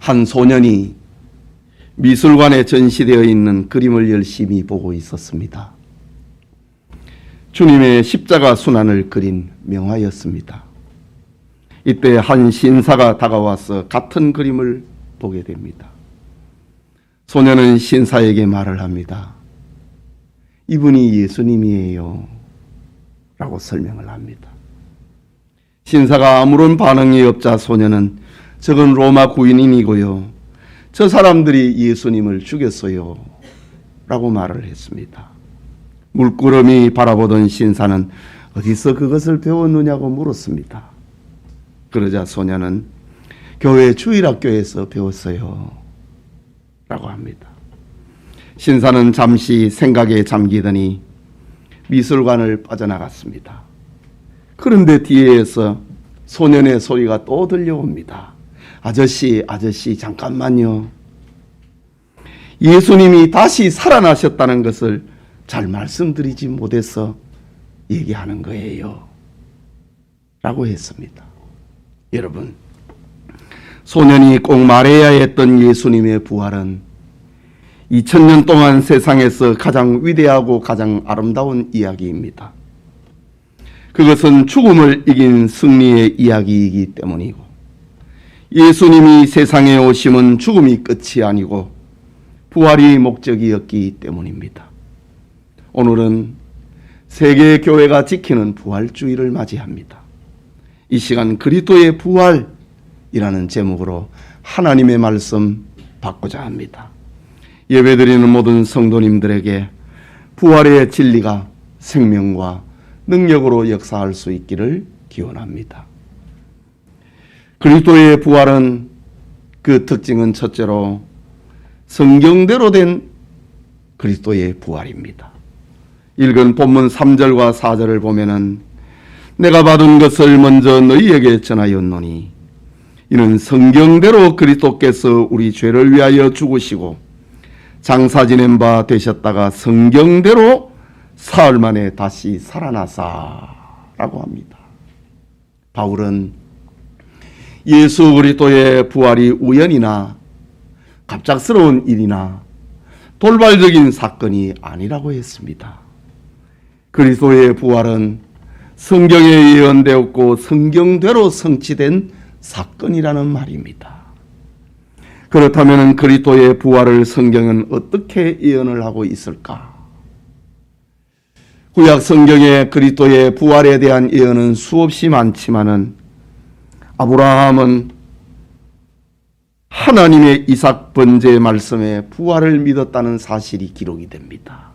한 소년이 미술관에 전시되어 있는 그림을 열심히 보고 있었습니다. 주님의 십자가 순환을 그린 명화였습니다. 이때 한 신사가 다가와서 같은 그림을 보게 됩니다. 소년은 신사에게 말을 합니다. 이분이 예수님이에요 라고 설명을 합니다. 신사가 아무런 반응이 없자 소년은 저건 로마 구인이고요, 저 사람들이 예수님을 죽였어요 라고 말을 했습니다. 물끄러미 바라보던 신사는 어디서 그것을 배웠느냐고 물었습니다. 그러자 소년은 교회 주일학교에서 배웠어요 라고 합니다. 신사는 잠시 생각에 잠기더니 미술관을 빠져나갔습니다. 그런데 뒤에서 소년의 소리가 또 들려옵니다. 아저씨, 잠깐만요. 예수님이 다시 살아나셨다는 것을 잘 말씀드리지 못해서 얘기하는 거예요 라고 했습니다. 여러분, 소년이 꼭 말해야 했던 예수님의 부활은 2000년 동안 세상에서 가장 위대하고 가장 아름다운 이야기입니다. 그것은 죽음을 이긴 승리의 이야기이기 때문이고, 예수님이 세상에 오심은 죽음이 끝이 아니고 부활이 목적이었기 때문입니다. 오늘은 세계 교회가 지키는 부활주의를 맞이합니다. 이 시간 그리스도의 부활이라는 제목으로 하나님의 말씀 받고자 합니다. 예배드리는 모든 성도님들에게 부활의 진리가 생명과 능력으로 역사할 수 있기를 기원합니다. 그리스도의 부활은 그 특징은 첫째로 성경대로 된 그리스도의 부활입니다. 읽은 본문 3절과 4절을 보면은 내가 받은 것을 먼저 너희에게 전하였노니 이는 성경대로 그리스도께서 우리 죄를 위하여 죽으시고 장사 지낸 바 되셨다가 성경대로 사흘 만에 다시 살아나사라고 합니다. 바울은 예수 그리스도의 부활이 우연이나 갑작스러운 일이나 돌발적인 사건이 아니라고 했습니다. 그리스도의 부활은 성경에 예언되었고 성경대로 성취된 사건이라는 말입니다. 그렇다면 그리스도의 부활을 성경은 어떻게 예언을 하고 있을까? 구약 성경에 그리스도의 부활에 대한 예언은 수없이 많지만은 아브라함은 하나님의 이삭 번제 말씀에 부활을 믿었다는 사실이 기록이 됩니다.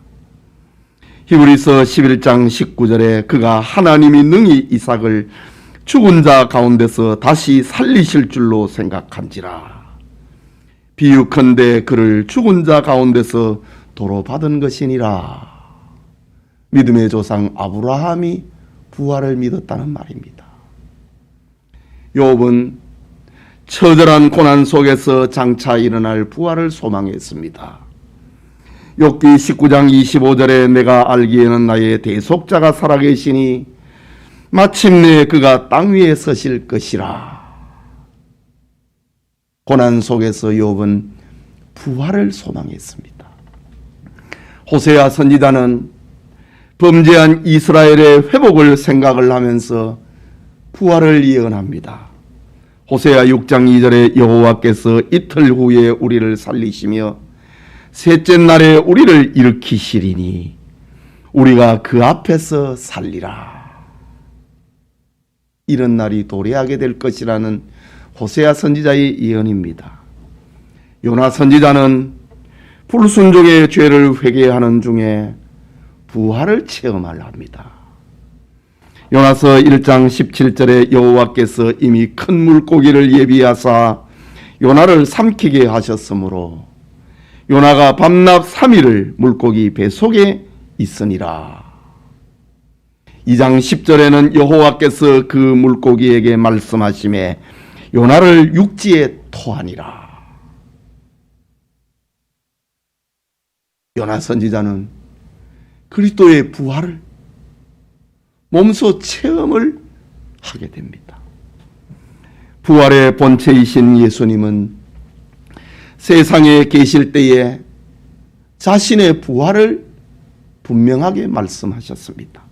히브리서 11장 19절에 그가 하나님이 능히 이삭을 죽은 자 가운데서 다시 살리실 줄로 생각한지라. 비유컨대 그를 죽은 자 가운데서 도로 받은 것이니라. 믿음의 조상 아브라함이 부활을 믿었다는 말입니다. 욥은 처절한 고난 속에서 장차 일어날 부활을 소망했습니다. 욥기 19장 25절에 내가 알기에는 나의 대속자가 살아계시니 마침내 그가 땅 위에 서실 것이라. 고난 속에서 욥은 부활을 소망했습니다. 호세아 선지자는 범죄한 이스라엘의 회복을 생각을 하면서 부활을 예언합니다. 호세아 6장 2절에 여호와께서 이틀 후에 우리를 살리시며 셋째 날에 우리를 일으키시리니 우리가 그 앞에서 살리라. 이런 날이 도래하게 될 것이라는 호세아 선지자의 예언입니다. 요나 선지자는 불순종의 죄를 회개하는 중에 부활을 체험하려 합니다. 요나서 1장 17절에 여호와께서 이미 큰 물고기를 예비하사 요나를 삼키게 하셨으므로 요나가 밤낮 3일을 물고기 뱃속에 있으니라. 2장 10절에는 여호와께서 그 물고기에게 말씀하시매 요나를 육지에 토하니라. 요나 선지자는 그리스도의 부활을 몸소 체험을 하게 됩니다. 부활의 본체이신 예수님은 세상에 계실 때에 자신의 부활을 분명하게 말씀하셨습니다.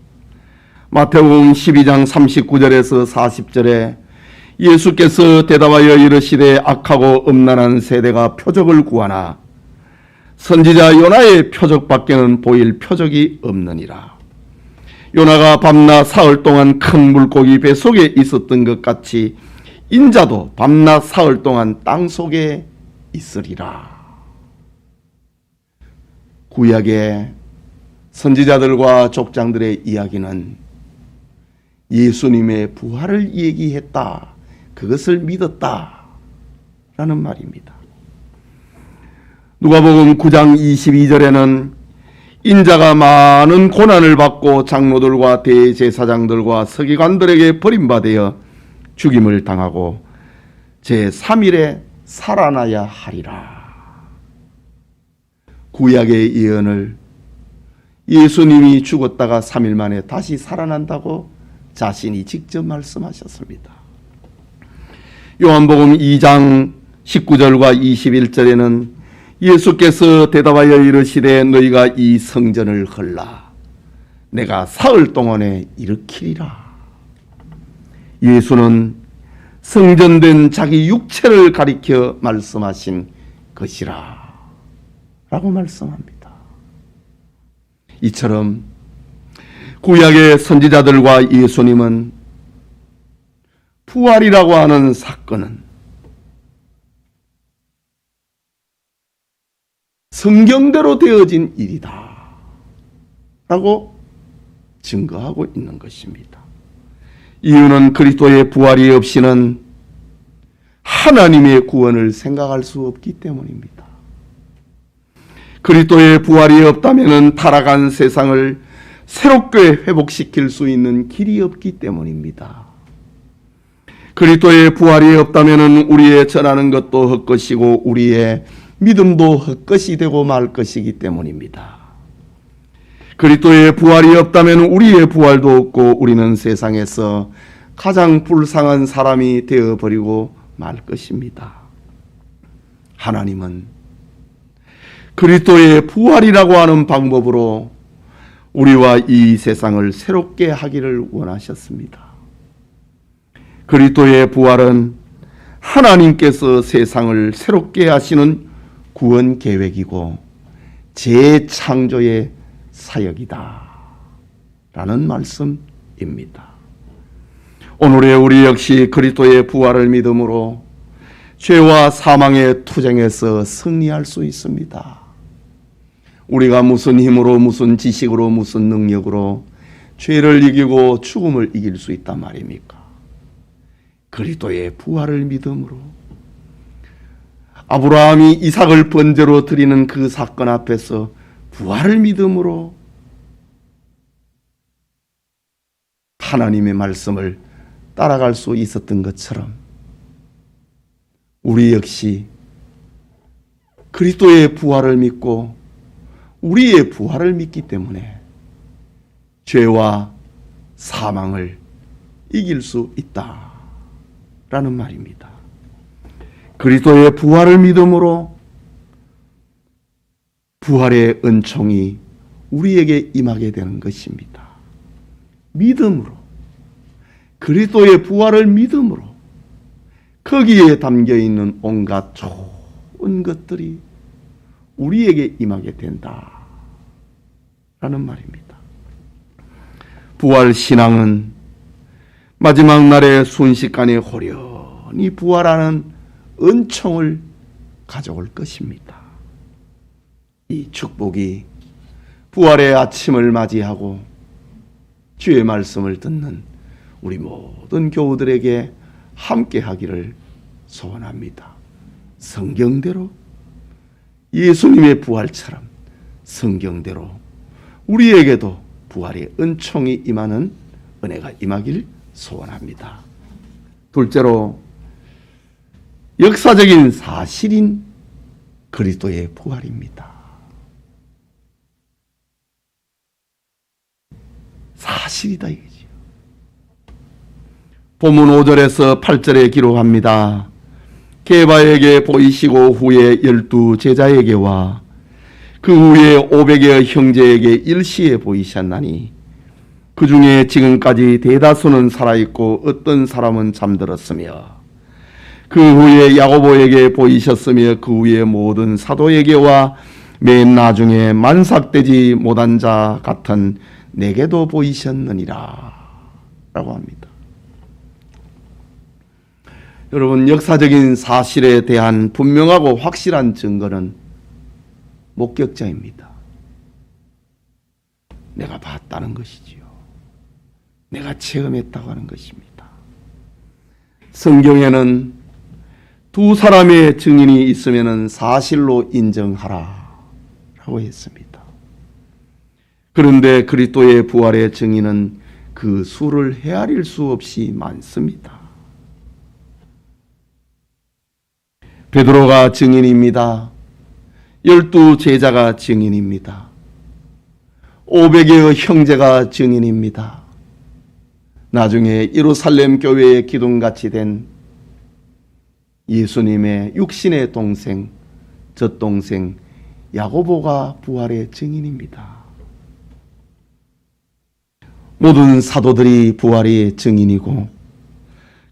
마태복음 12장 39절에서 40절에 예수께서 대답하여 이르시되 악하고 음란한 세대가 표적을 구하나 선지자 요나의 표적밖에는 보일 표적이 없느니라. 요나가 밤낮 사흘 동안 큰 물고기 뱃속에 있었던 것 같이 인자도 밤낮 사흘 동안 땅속에 있으리라. 구약의 선지자들과 족장들의 이야기는 예수님의 부활을 얘기했다, 그것을 믿었다 라는 말입니다. 누가복음 9장 22절에는 인자가 많은 고난을 받고 장로들과 대제사장들과 서기관들에게 버림받아 죽임을 당하고 제3일에 살아나야 하리라. 구약의 예언을 예수님이 죽었다가 3일 만에 다시 살아난다고 자신이 직접 말씀하셨습니다. 요한복음 2장 19절과 21절에는 예수께서 대답하여 이르시되 너희가 이 성전을 헐라 내가 사흘 동안에 일으키리라. 예수는 성전된 자기 육체를 가리켜 말씀하신 것이라 라고 말씀합니다. 이처럼 구약의 선지자들과 예수님은 부활이라고 하는 사건은 성경대로 되어진 일이다 라고 증거하고 있는 것입니다. 이유는 그리스도의 부활이 없이는 하나님의 구원을 생각할 수 없기 때문입니다. 그리스도의 부활이 없다면 타락한 세상을 새롭게 회복시킬 수 있는 길이 없기 때문입니다. 그리스도의 부활이 없다면 우리의 전하는 것도 헛것이고 우리의 믿음도 헛것이 되고 말 것이기 때문입니다. 그리스도의 부활이 없다면 우리의 부활도 없고 우리는 세상에서 가장 불쌍한 사람이 되어버리고 말 것입니다. 하나님은 그리스도의 부활이라고 하는 방법으로 우리와 이 세상을 새롭게 하기를 원하셨습니다. 그리스도의 부활은 하나님께서 세상을 새롭게 하시는 구원 계획이고 재창조의 사역이다 라는 말씀입니다. 오늘의 우리 역시 그리스도의 부활을 믿음으로 죄와 사망의 투쟁에서 승리할 수 있습니다. 우리가 무슨 힘으로 무슨 지식으로 무슨 능력으로 죄를 이기고 죽음을 이길 수 있단 말입니까? 그리스도의 부활을 믿음으로 아브라함이 이삭을 번제로 드리는 그 사건 앞에서 부활을 믿음으로 하나님의 말씀을 따라갈 수 있었던 것처럼 우리 역시 그리스도의 부활을 믿고 우리의 부활을 믿기 때문에 죄와 사망을 이길 수 있다라는 말입니다. 그리스도의 부활을 믿음으로 부활의 은총이 우리에게 임하게 되는 것입니다. 믿음으로, 그리스도의 부활을 믿음으로 거기에 담겨있는 온갖 좋은 것들이 우리에게 임하게 된다라는 말입니다. 부활 신앙은 마지막 날에 순식간에 호련히 부활하는 은총을 가져올 것입니다. 이 축복이 부활의 아침을 맞이하고 주의 말씀을 듣는 우리 모든 교우들에게 함께 하기를 소원합니다. 성경대로 예수님의 부활처럼 성경대로 우리에게도 부활의 은총이 임하는 은혜가 임하길 소원합니다. 둘째로 역사적인 사실인 그리스도의 부활입니다. 사실이다 이거죠. 본문 5절에서 8절에 기록합니다. 게바에게 보이시고 후에 12 제자에게와 그 후에 500의 형제에게 일시에 보이셨나니 그 중에 지금까지 대다수는 살아있고 어떤 사람은 잠들었으며 그 후에 야고보에게 보이셨으며 그 후에 모든 사도에게와 맨 나중에 만삭되지 못한 자 같은 내게도 보이셨느니라 라고 합니다. 여러분, 역사적인 사실에 대한 분명하고 확실한 증거는 목격자입니다. 내가 봤다는 것이지요. 내가 체험했다고 하는 것입니다. 성경에는 두 사람의 증인이 있으면 사실로 인정하라 라고 했습니다. 그런데 그리스도의 부활의 증인은 그 수를 헤아릴 수 없이 많습니다. 베드로가 증인입니다. 12 제자가 증인입니다. 500여 형제가 증인입니다. 나중에 예루살렘 교회의 기둥같이 된 예수님의 육신의 동생, 젖동생 야고보가 부활의 증인입니다. 모든 사도들이 부활의 증인이고,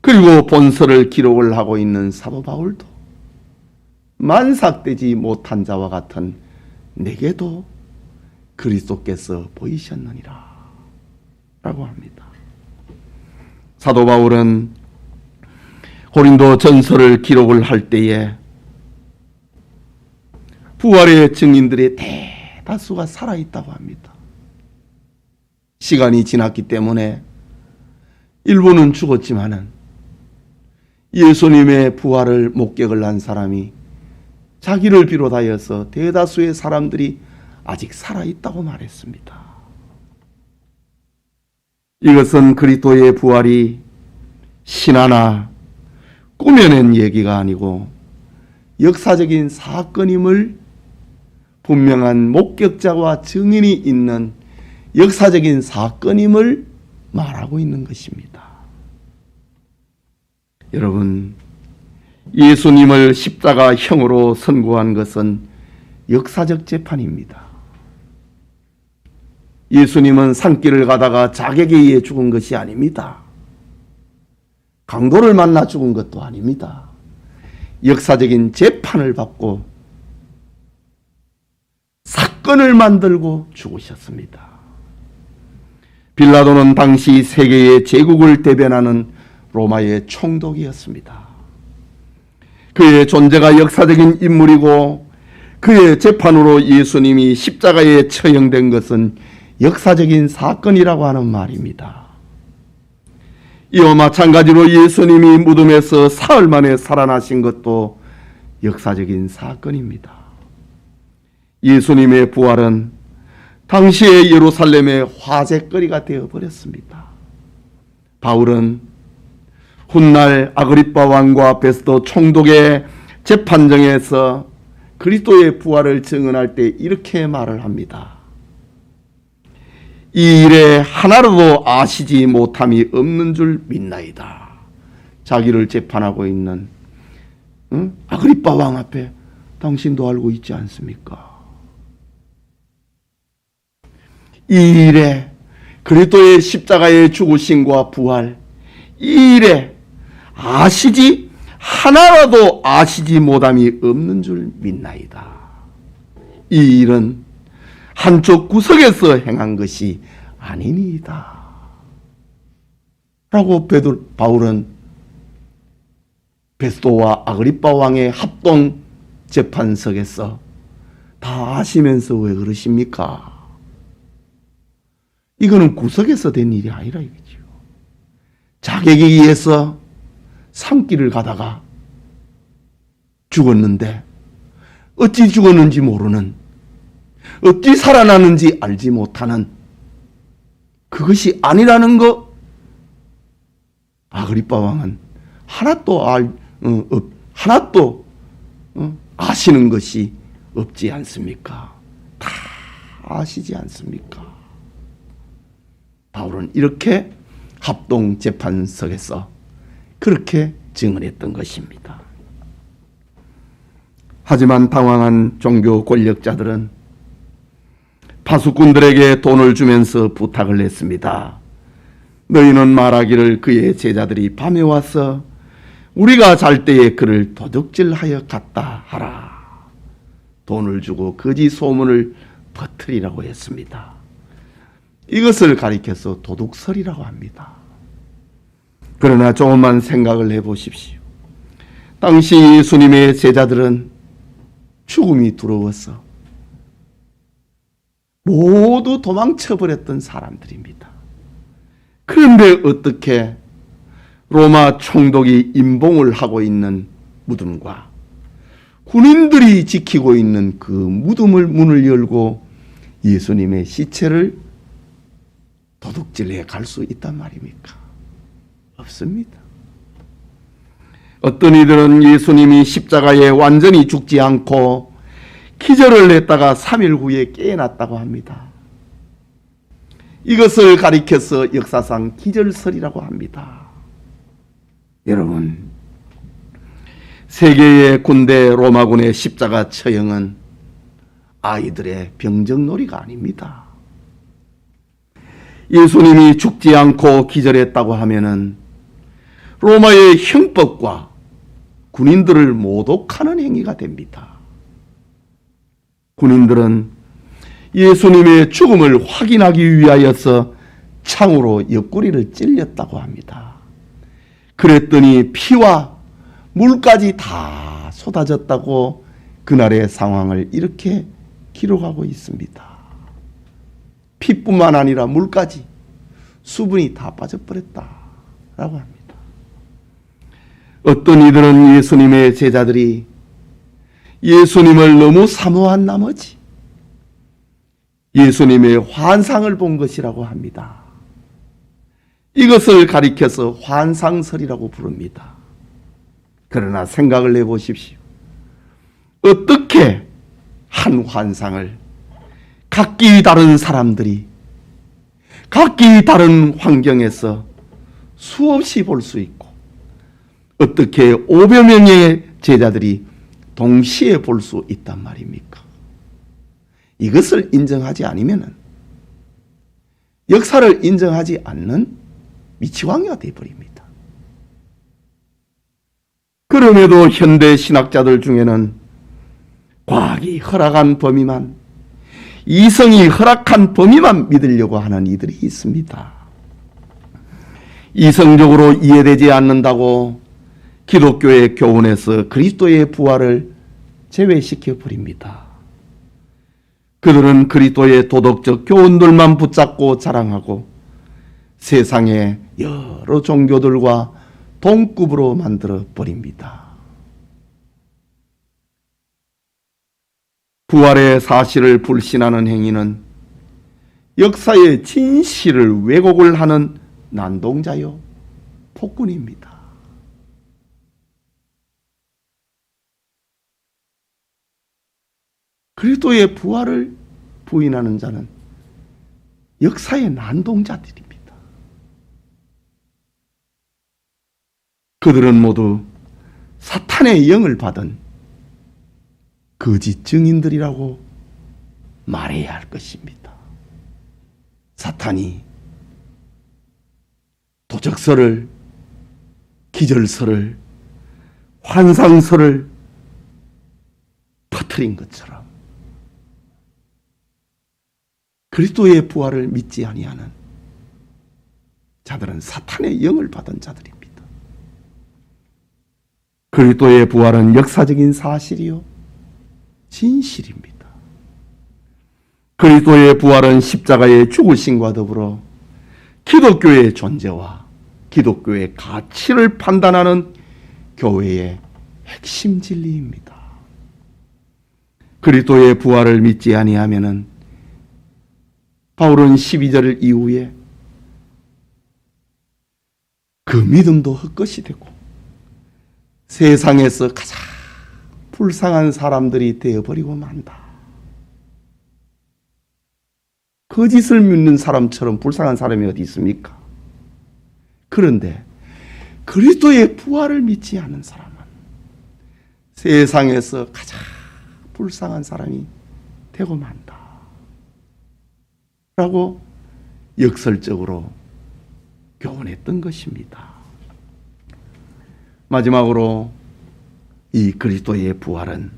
그리고 본서를 기록을 하고 있는 사도 바울도 만삭되지 못한 자와 같은 내게도 그리스도께서 보이셨느니라 라고 합니다. 사도 바울은 고린도 전서를 기록을 할 때에 부활의 증인들의 대다수가 살아있다고 합니다. 시간이 지났기 때문에 일부는 죽었지만은 예수님의 부활을 목격을 한 사람이 자기를 비롯하여서 대다수의 사람들이 아직 살아있다고 말했습니다. 이것은 그리스도의 부활이 신화나 꾸며낸 얘기가 아니고 역사적인 사건임을 분명한 목격자와 증인이 있는 역사적인 사건임을 말하고 있는 것입니다. 여러분, 예수님을 십자가형으로 선고한 것은 역사적 재판입니다. 예수님은 산길을 가다가 자객에 의해 죽은 것이 아닙니다. 강도를 만나 죽은 것도 아닙니다. 역사적인 재판을 받고 사건을 만들고 죽으셨습니다. 빌라도는 당시 세계의 제국을 대변하는 로마의 총독이었습니다. 그의 존재가 역사적인 인물이고 그의 재판으로 예수님이 십자가에 처형된 것은 역사적인 사건이라고 하는 말입니다. 이와 마찬가지로 예수님이 무덤에서 사흘 만에 살아나신 것도 역사적인 사건입니다. 예수님의 부활은 당시의 예루살렘의 화제거리가 되어버렸습니다. 바울은 훗날 아그리빠 왕과 베스도 총독의 재판정에서 그리스도의 부활을 증언할 때 이렇게 말을 합니다. 이 일에 하나라도 아시지 못함이 없는 줄 믿나이다. 자기를 재판하고 있는 아그리빠 왕 앞에 당신도 알고 있지 않습니까? 이 일에 그리스도의 십자가의 죽으심과 부활, 이 일에 하나라도 아시지 못함이 없는 줄 믿나이다. 이 일은 한쪽 구석에서 행한 것이 아니니이다. 라고 바울은 베스도와 아그리빠 왕의 합동 재판석에서 다 아시면서 왜 그러십니까? 이거는 구석에서 된 일이 아니라 이거죠. 자객에 의해서 산길을 가다가 죽었는데 어찌 죽었는지 모르는, 어찌 살아나는지 알지 못하는 그것이 아니라는 것, 아그리빠 왕은 하나도 아시는 것이 없지 않습니까? 다 아시지 않습니까? 바울은 이렇게 합동 재판석에서 그렇게 증언했던 것입니다. 하지만 당황한 종교 권력자들은 파수꾼들에게 돈을 주면서 부탁을 했습니다. 너희는 말하기를 그의 제자들이 밤에 와서 우리가 잘 때에 그를 도둑질하여 갔다 하라. 돈을 주고 거짓 소문을 퍼뜨리라고 했습니다. 이것을 가리켜서 도둑설이라고 합니다. 그러나 조금만 생각을 해보십시오. 당시 예수님의 제자들은 죽음이 두려워서 모두 도망쳐버렸던 사람들입니다. 그런데 어떻게 로마 총독이 임봉을 하고 있는 무덤과 군인들이 지키고 있는 그 무덤을 문을 열고 예수님의 시체를 도둑질해 갈 수 있단 말입니까? 없습니다. 어떤 이들은 예수님이 십자가에 완전히 죽지 않고 기절을 했다가 3일 후에 깨어났다고 합니다. 이것을 가리켜서 역사상 기절설이라고 합니다. 여러분, 세계의 군대 로마군의 십자가 처형은 아이들의 병정놀이가 아닙니다. 예수님이 죽지 않고 기절했다고 하면은 로마의 형법과 군인들을 모독하는 행위가 됩니다. 군인들은 예수님의 죽음을 확인하기 위하여서 창으로 옆구리를 찔렸다고 합니다. 그랬더니 피와 물까지 다 쏟아졌다고 그날의 상황을 이렇게 기록하고 있습니다. 피뿐만 아니라 물까지 수분이 다 빠져버렸다라고 합니다. 어떤 이들은 예수님의 제자들이 예수님을 너무 사모한 나머지 예수님의 환상을 본 것이라고 합니다. 이것을 가리켜서 환상설이라고 부릅니다. 그러나 생각을 해보십시오. 어떻게 한 환상을 각기 다른 사람들이 각기 다른 환경에서 수없이 볼 수 있고 어떻게 5여 명의 제자들이 동시에 볼 수 있단 말입니까? 이것을 인정하지 않으면 역사를 인정하지 않는 미치광이가 되어버립니다. 그럼에도 현대 신학자들 중에는 과학이 허락한 범위만, 이성이 허락한 범위만 믿으려고 하는 이들이 있습니다. 이성적으로 이해되지 않는다고 기독교의 교훈에서 그리스도의 부활을 제외시켜 버립니다. 그들은 그리스도의 도덕적 교훈들만 붙잡고 자랑하고 세상의 여러 종교들과 동급으로 만들어 버립니다. 부활의 사실을 불신하는 행위는 역사의 진실을 왜곡을 하는 난동자요 폭군입니다. 그리스도의 부활을 부인하는 자는 역사의 난동자들입니다. 그들은 모두 사탄의 영을 받은 거짓 증인들이라고 말해야 할 것입니다. 사탄이 도적설을, 기절설을, 환상설을 퍼뜨린 것처럼 그리스도의 부활을 믿지 아니하는 자들은 사탄의 영을 받은 자들입니다. 그리스도의 부활은 역사적인 사실이요 진실입니다. 그리스도의 부활은 십자가의 죽으심과 더불어 기독교의 존재와 기독교의 가치를 판단하는 교회의 핵심 진리입니다. 그리스도의 부활을 믿지 아니하면은 바울은 12절 이후에 그 믿음도 헛것이 되고 세상에서 가장 불쌍한 사람들이 되어버리고 만다. 거짓을 믿는 사람처럼 불쌍한 사람이 어디 있습니까? 그런데 그리스도의 부활을 믿지 않은 사람은 세상에서 가장 불쌍한 사람이 되고 만다 라고 역설적으로 교훈했던 것입니다. 마지막으로 이 그리스도의 부활은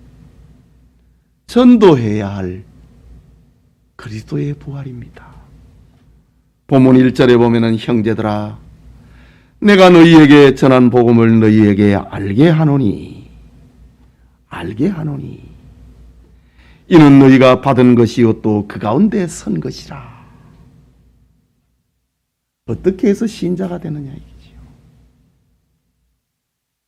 전도해야 할 그리스도의 부활입니다. 본문 1절에 보면은 형제들아 내가 너희에게 전한 복음을 너희에게 알게 하노니 이는 너희가 받은 것이요 또 그 가운데 선 것이라. 어떻게 해서 신자가 되느냐 이기지요.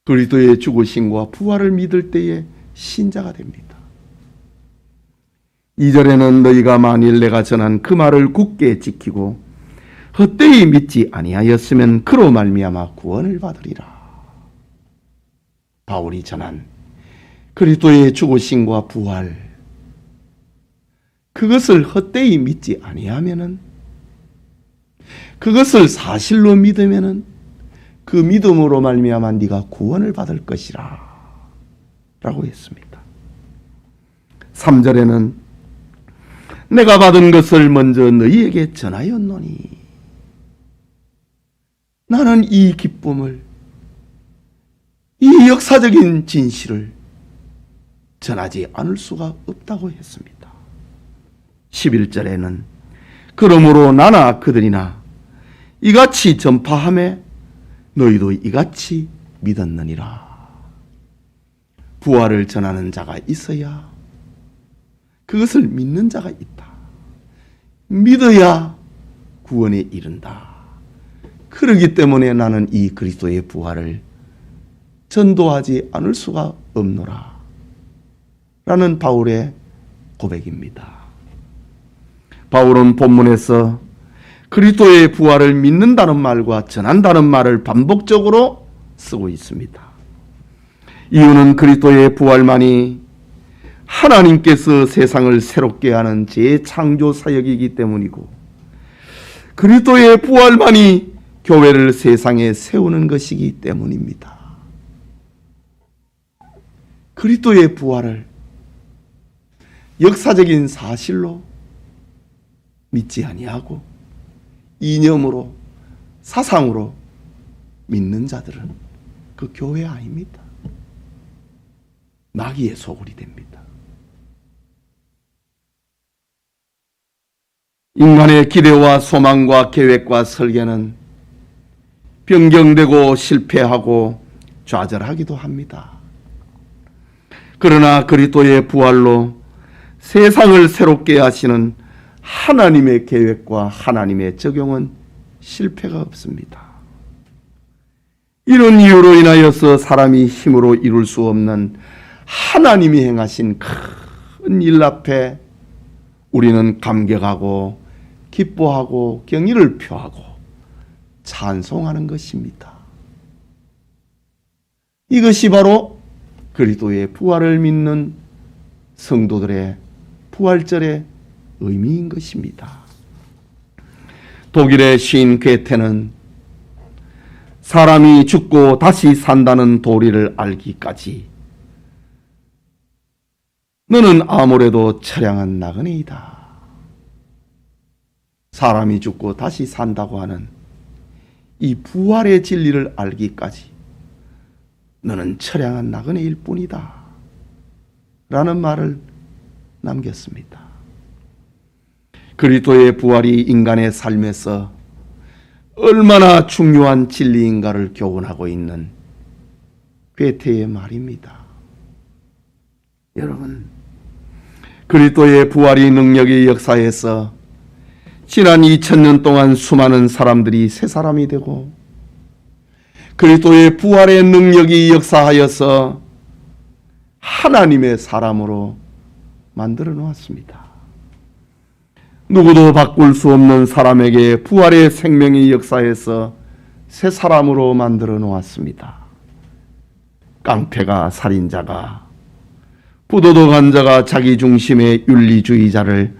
그리스도의 죽으심과 부활을 믿을 때에 신자가 됩니다. 2절에는 너희가 만일 내가 전한 그 말을 굳게 지키고 헛되이 믿지 아니하였으면 그로 말미암아 구원을 받으리라. 바울이 전한 그리스도의 죽으심과 부활, 그것을 헛되이 믿지 아니하면은, 그것을 사실로 믿으면은 그 믿음으로 말미암아 네가 구원을 받을 것이라 라고 했습니다. 3절에는 내가 받은 것을 먼저 너희에게 전하였노니 나는 이 기쁨을, 이 역사적인 진실을 전하지 않을 수가 없다고 했습니다. 11절에는 그러므로 나나 그들이나 이같이 전파하며 너희도 이같이 믿었느니라. 부활을 전하는 자가 있어야 그것을 믿는 자가 있다. 믿어야 구원에 이른다. 그러기 때문에 나는 이 그리스도의 부활을 전도하지 않을 수가 없노라 라는 바울의 고백입니다. 바울은 본문에서 그리스도의 부활을 믿는다는 말과 전한다는 말을 반복적으로 쓰고 있습니다. 이유는 그리스도의 부활만이 하나님께서 세상을 새롭게 하는 재창조 사역이기 때문이고, 그리스도의 부활만이 교회를 세상에 세우는 것이기 때문입니다. 그리스도의 부활을 역사적인 사실로 믿지 아니하고 이념으로, 사상으로 믿는 자들은 그 교회 아닙니다. 마귀의 소굴이 됩니다. 인간의 기대와 소망과 계획과 설계는 변경되고 실패하고 좌절하기도 합니다. 그러나 그리스도의 부활로 세상을 새롭게 하시는 하나님의 계획과 하나님의 적용은 실패가 없습니다. 이런 이유로 인하여서 사람이 힘으로 이룰 수 없는 하나님이 행하신 큰 일 앞에 우리는 감격하고 기뻐하고 경의를 표하고 찬송하는 것입니다. 이것이 바로 그리스도의 부활을 믿는 성도들의 부활절의 의미인 것입니다. 독일의 시인 괴테는 사람이 죽고 다시 산다는 도리를 알기까지 너는 아무래도 처량한 나그네이다. 사람이 죽고 다시 산다고 하는 이 부활의 진리를 알기까지 너는 처량한 나그네일 뿐이다 라는 말을 남겼습니다. 그리스도의 부활이 인간의 삶에서 얼마나 중요한 진리인가를 교훈하고 있는 괴테의 말입니다. 여러분, 그리스도의 부활의 능력의 역사에서 지난 2000년 동안 수많은 사람들이 새 사람이 되고, 그리스도의 부활의 능력이 역사하여서 하나님의 사람으로 만들어 놓았습니다. 누구도 바꿀 수 없는 사람에게 부활의 생명의 역사에서 새 사람으로 만들어 놓았습니다. 깡패가 살인자가, 부도덕한 자가 자기 중심의 윤리주의자를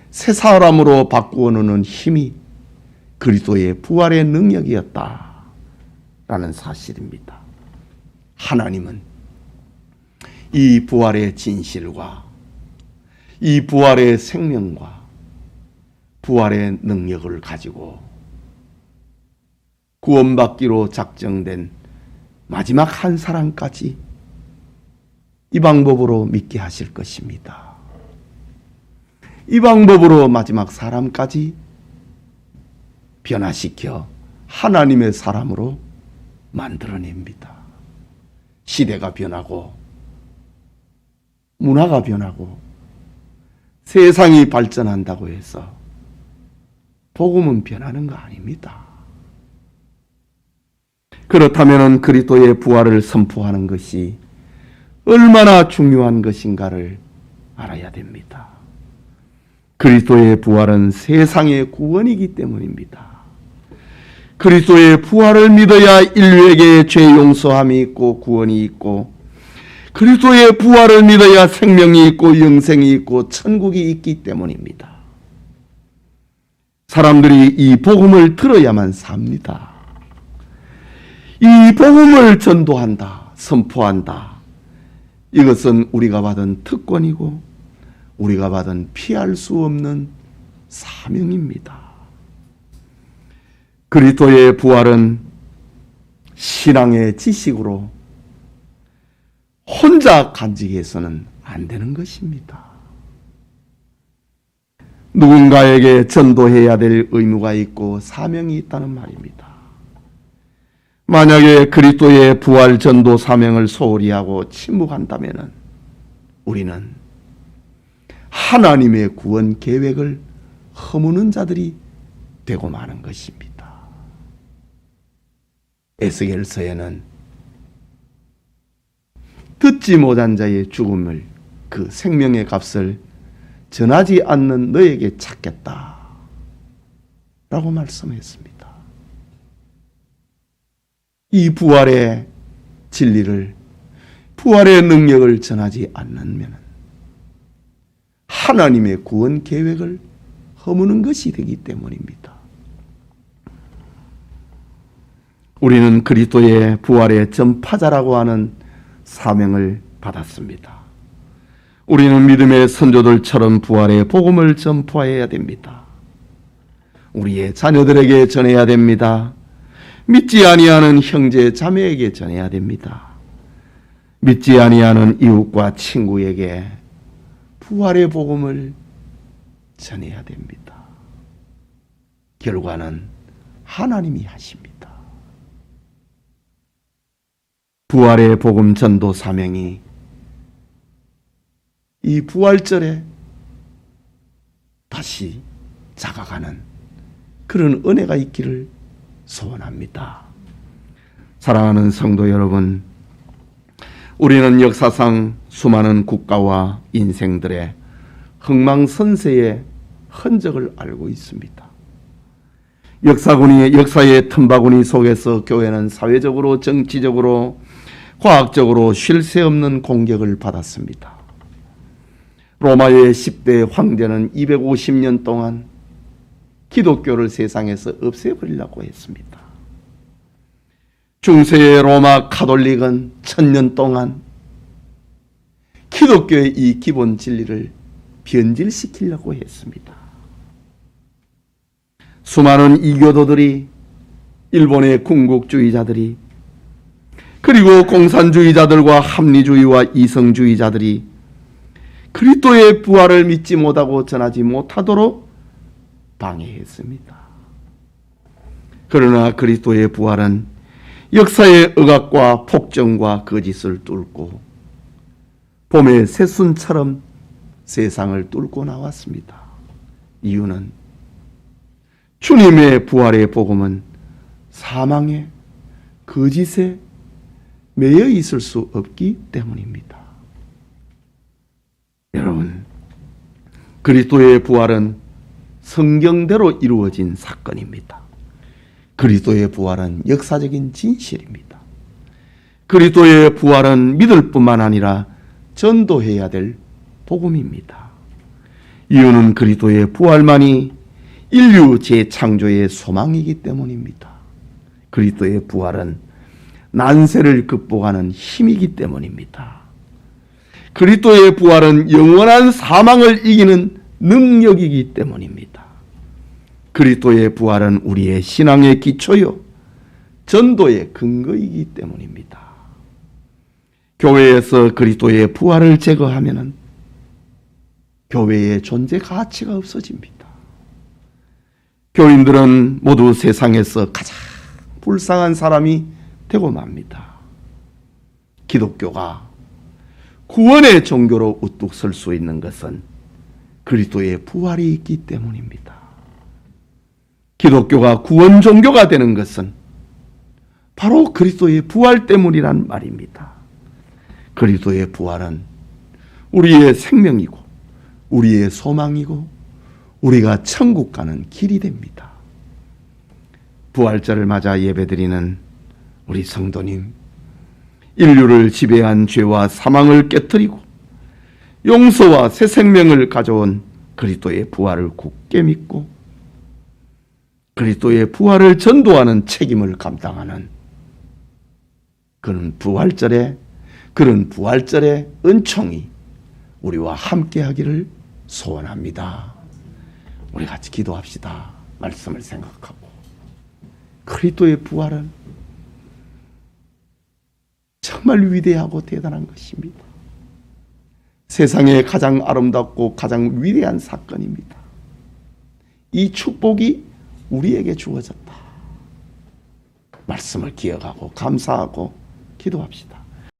새 사람으로 바꾸어 놓는 힘이 그리스도의 부활의 능력이었다라는 사실입니다. 하나님은 이 부활의 진실과 이 부활의 생명과 부활의 능력을 가지고 구원받기로 작정된 마지막 한 사람까지 이 방법으로 믿게 하실 것입니다. 이 방법으로 마지막 사람까지 변화시켜 하나님의 사람으로 만들어냅니다. 시대가 변하고 문화가 변하고 세상이 발전한다고 해서 복음은 변하는 거 아닙니다. 그렇다면 그리스도의 부활을 선포하는 것이 얼마나 중요한 것인가를 알아야 됩니다. 그리스도의 부활은 세상의 구원이기 때문입니다. 그리스도의 부활을 믿어야 인류에게 죄 용서함이 있고 구원이 있고, 그리스도의 부활을 믿어야 생명이 있고 영생이 있고 천국이 있기 때문입니다. 사람들이 이 복음을 들어야만 삽니다. 이 복음을 전도한다, 선포한다. 이것은 우리가 받은 특권이고 우리가 받은 피할 수 없는 사명입니다. 그리스도의 부활은 신앙의 지식으로 혼자 간직해서는 안 되는 것입니다. 누군가에게 전도해야 될 의무가 있고 사명이 있다는 말입니다. 만약에 그리스도의 부활 전도 사명을 소홀히 하고 침묵한다면 우리는 하나님의 구원 계획을 허무는 자들이 되고 마는 것입니다. 에스겔서에는 듣지 못한 자의 죽음을, 그 생명의 값을 전하지 않는 너에게 찾겠다 라고 말씀했습니다. 이 부활의 진리를, 부활의 능력을 전하지 않으면 하나님의 구원 계획을 허무는 것이 되기 때문입니다. 우리는 그리스도의 부활의 전파자라고 하는 사명을 받았습니다. 우리는 믿음의 선조들처럼 부활의 복음을 전파해야 됩니다. 우리의 자녀들에게 전해야 됩니다. 믿지 아니하는 형제 자매에게 전해야 됩니다. 믿지 아니하는 이웃과 친구에게 부활의 복음을 전해야 됩니다. 결과는 하나님이 하십니다. 부활의 복음 전도 사명이 이 부활절에 다시 자각하는 그런 은혜가 있기를 소원합니다. 사랑하는 성도 여러분, 우리는 역사상 수많은 국가와 인생들의 흥망선쇠의 흔적을 알고 있습니다. 역사의 틈바구니 속에서 교회는 사회적으로, 정치적으로, 과학적으로 쉴 새 없는 공격을 받았습니다. 로마의 10대 황제는 250년 동안 기독교를 세상에서 없애버리려고 했습니다. 중세의 로마 가톨릭은 1000년 동안 기독교의 이 기본 진리를 변질시키려고 했습니다. 수많은 이교도들이, 일본의 군국주의자들이, 그리고 공산주의자들과 합리주의와 이성주의자들이 그리스도의 부활을 믿지 못하고 전하지 못하도록 방해했습니다. 그러나 그리스도의 부활은 역사의 억압과 폭정과 거짓을 뚫고 봄의 새순처럼 세상을 뚫고 나왔습니다. 이유는 주님의 부활의 복음은 사망의 거짓에 매여 있을 수 없기 때문입니다. 여러분, 그리스도의 부활은 성경대로 이루어진 사건입니다. 그리스도의 부활은 역사적인 진실입니다. 그리스도의 부활은 믿을 뿐만 아니라 전도해야 될 복음입니다. 이유는 그리스도의 부활만이 인류 재창조의 소망이기 때문입니다. 그리스도의 부활은 난세를 극복하는 힘이기 때문입니다. 그리스도의 부활은 영원한 사망을 이기는 능력이기 때문입니다. 그리스도의 부활은 우리의 신앙의 기초요, 전도의 근거이기 때문입니다. 교회에서 그리스도의 부활을 제거하면은 교회의 존재 가치가 없어집니다. 교인들은 모두 세상에서 가장 불쌍한 사람이 되고 맙니다. 기독교가 구원의 종교로 우뚝 설 수 있는 것은 그리스도의 부활이 있기 때문입니다. 기독교가 구원 종교가 되는 것은 바로 그리스도의 부활 때문이란 말입니다. 그리스도의 부활은 우리의 생명이고 우리의 소망이고 우리가 천국 가는 길이 됩니다. 부활절을 맞아 예배드리는 우리 성도님, 인류를 지배한 죄와 사망을 깨뜨리고 용서와 새 생명을 가져온 그리스도의 부활을 굳게 믿고 그리스도의 부활을 전도하는 책임을 감당하는 그런 부활절의 은총이 우리와 함께하기를 소원합니다. 우리 같이 기도합시다. 말씀을 생각하고. 그리스도의 부활은 정말 위대하고 대단한 것입니다. 세상에 가장 아름답고 가장 위대한 사건입니다. 이 축복이 우리에게 주어졌다. 말씀을 기억하고 감사하고 기도합시다.